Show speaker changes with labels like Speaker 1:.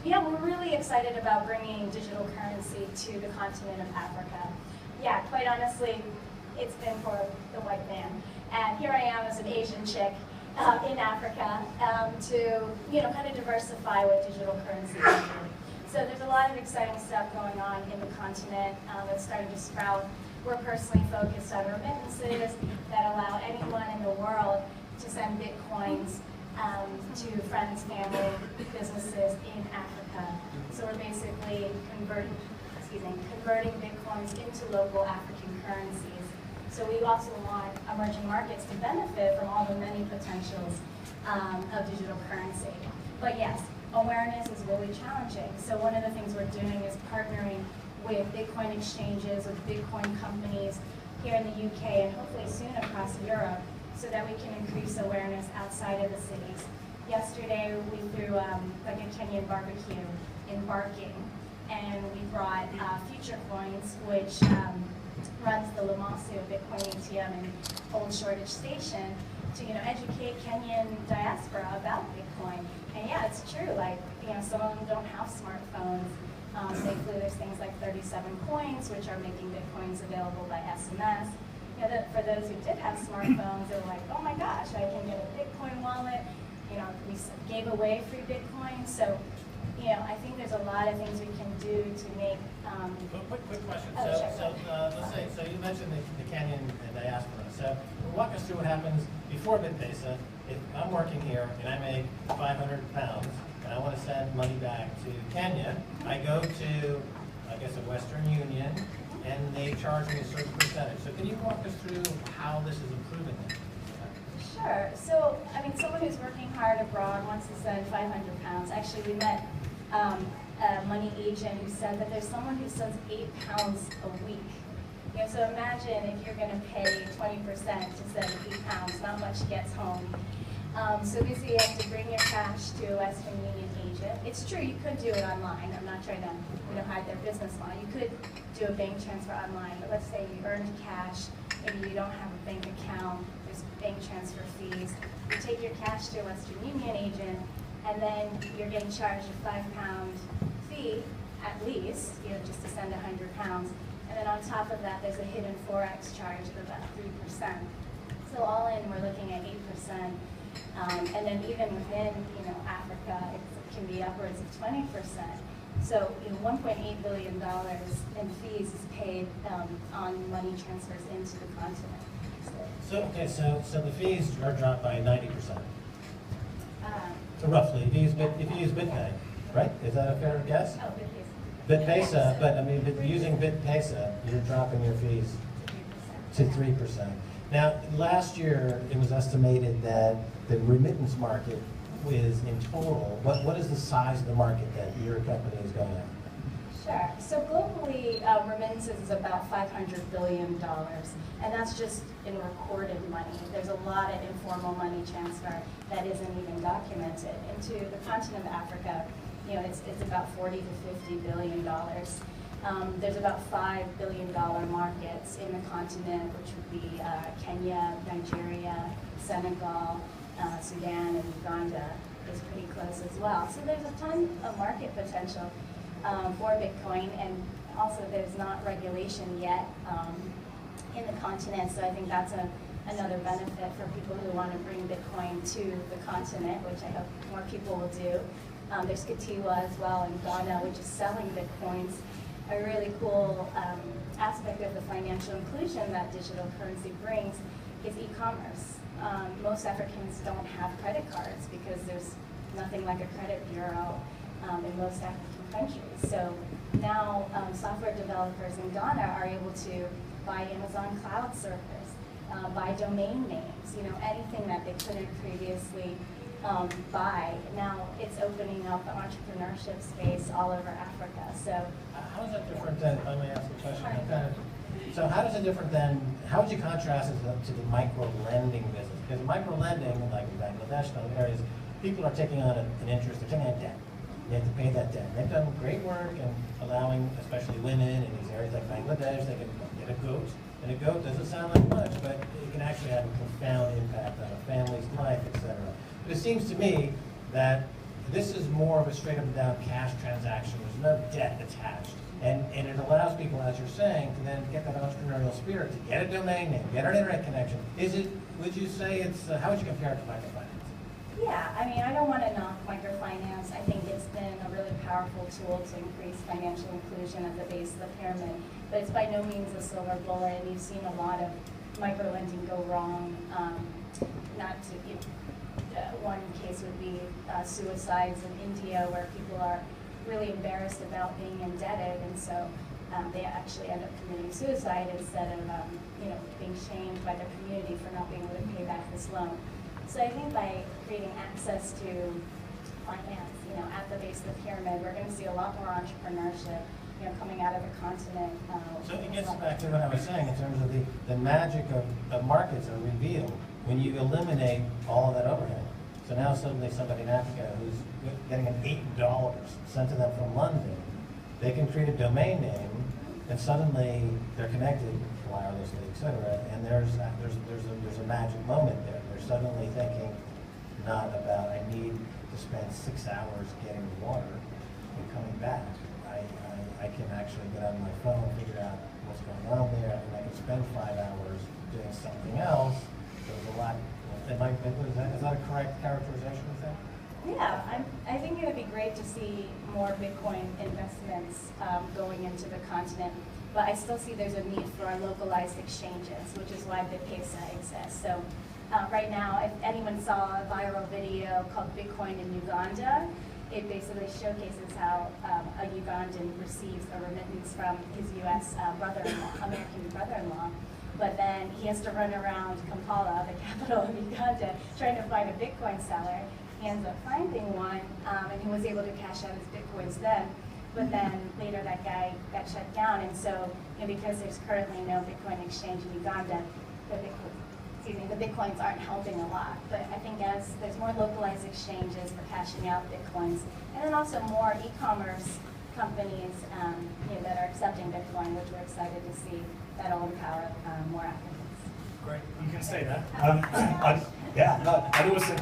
Speaker 1: Yeah, we're really excited about bringing digital currency to the continent of Africa. Yeah, quite honestly, it's been for the white man. And here I am as an Asian chick in Africa to kind of diversify what digital currency can do. So there's a lot of exciting stuff going on in the continent that's starting to sprout. We're personally focused on remittances that allow anyone in the world to send bitcoins to friends, family, businesses in Africa. So we're basically converting bitcoins into local African currencies. So we also want emerging markets to benefit from all the many potentials of digital currency. But yes, awareness is really challenging. So one of the things we're doing is partnering with Bitcoin exchanges, with Bitcoin companies here in the UK and hopefully soon across Europe, so that we can increase awareness outside of the cities. Yesterday we threw like a Kenyan barbecue in Barking, and we brought Future Coins, which runs the Lamasu Bitcoin ATM in Old Shoreditch Station, to educate Kenyan diaspora about Bitcoin. And yeah, it's true. Like some of them don't have smartphones. Thankfully, there's things like 37 coins, which are making Bitcoins available by SMS. For those who did have smartphones, they were like, oh my gosh, I can get a Bitcoin wallet. We gave away free Bitcoin. So, I think there's a lot of things we can do to make.
Speaker 2: Quick question.
Speaker 1: Oh,
Speaker 2: so let's say, so you mentioned the Kenyan diaspora. So walk us through what happens before BitPesa. If I'm working here and I make 500 pounds and I want to send money back to Kenya, I go to, I guess, a Western Union, and they charge me a certain percentage. So can you walk us through how this is improving it?
Speaker 1: Sure. So, someone who's working hard abroad wants to send 500 pounds. Actually, we met a money agent who said that there's someone who sends 8 pounds a week. So imagine if you're going to pay 20% to send 8 pounds, not much gets home. So basically you have to bring your cash to a Western Union agent. It's true, you could do it online. I'm not trying to hide their business model. You could do a bank transfer online, but let's say you earned cash, maybe you don't have a bank account, there's bank transfer fees. You take your cash to a Western Union agent, and then you're getting charged a £5 fee, at least, just to send 100 pounds. And then on top of that, there's a hidden Forex charge of about 3%. So all in, we're looking at 8%. And then even within, Africa, it can be upwards of 20%. So, $1.8 billion in fees is paid on money transfers into the continent.
Speaker 2: So the fees are dropped by 90%. So roughly, if you use BitPay, right? Is that a fair guess?
Speaker 1: Oh,
Speaker 2: BitPesa, but using BitPesa, you're dropping your fees to 3%. Now, last year, it was estimated that the remittance market is in total, what is the size of the market that your company is going after?
Speaker 1: Sure. So globally, remittances is about $500 billion, and that's just in recorded money. There's a lot of informal money transfer that isn't even documented. Into the continent of Africa, it's about $40 to $50 billion. There's about $5 billion markets in the continent, which would be Kenya, Nigeria, Senegal, Sudan, and Uganda is pretty close as well. So there's a ton of market potential for Bitcoin, and also there's not regulation yet in the continent, so I think that's another benefit for people who want to bring Bitcoin to the continent, which I hope more people will do. There's Katiwa as well in Ghana, which is selling Bitcoins. A really cool aspect of the financial inclusion that digital currency brings is e-commerce. Most Africans don't have credit cards because there's nothing like a credit bureau in most African countries. So now software developers in Ghana are able to buy Amazon cloud servers, buy domain names, anything that they couldn't previously buy. Now it's opening up the entrepreneurship space all over Africa. So
Speaker 2: how is that different than, if I may ask a question, so how is it different than, how would you contrast it to the micro-lending business? Because micro-lending, like in Bangladesh and other areas, people are taking on an interest, they're taking on debt. They have to pay that debt. They've done great work in allowing, especially women in these areas like Bangladesh, they can get a goat. And a goat doesn't sound like much, but it can actually have a profound impact on a family's life, etc. But it seems to me that this is more of a straight up and down cash transaction. There's no debt attached. And it allows people, as you're saying, to then get that entrepreneurial spirit, to get a domain name, get an internet connection. Would you say how would you compare it to microfinance?
Speaker 1: Yeah, I mean, I don't want to knock microfinance. I think it's been a really powerful tool to increase financial inclusion at the base of the pyramid, but it's by no means a silver bullet, and you've seen a lot of microlending go wrong. One case would be suicides in India, where people are really embarrassed about being indebted, and so they actually end up committing suicide instead of being shamed by their community for not being able to pay back this loan. So I think by creating access to finance, at the base of the pyramid, we're going to see a lot more entrepreneurship, coming out of the continent.
Speaker 2: So it gets back to what I was saying in terms of the magic of markets are revealed when you eliminate all of that overhead. So now suddenly somebody in Africa who's getting an $8 sent to them from London, they can create a domain name, and suddenly they're connected wirelessly, et cetera, and there's a magic moment there. They're suddenly thinking not about, I need to spend 6 hours getting water and coming back. I can actually get on my phone, figure out what's going on there, and I can spend 5 hours doing something else. There's a lot. Is that a correct characterization of that?
Speaker 1: Yeah, I think it would be great to see more Bitcoin investments going into the continent, but I still see there's a need for localized exchanges, which is why BitPesa exists. So right now, if anyone saw a viral video called Bitcoin in Uganda, it basically showcases how a Ugandan receives a remittance from his U.S. American brother-in-law, but then he has to run around Kampala, the capital of Uganda, trying to find a Bitcoin seller. He ends up finding one, and he was able to cash out his Bitcoins then, but then later that guy got shut down, and so because there's currently no Bitcoin exchange in Uganda, the Bitcoins aren't helping a lot. But I think as there's more localized exchanges for cashing out Bitcoins, and then also more e-commerce companies that are accepting Bitcoin, which we're excited to see, that'll empower more Africans.
Speaker 3: Great, you can say that. Yeah, no, and it was very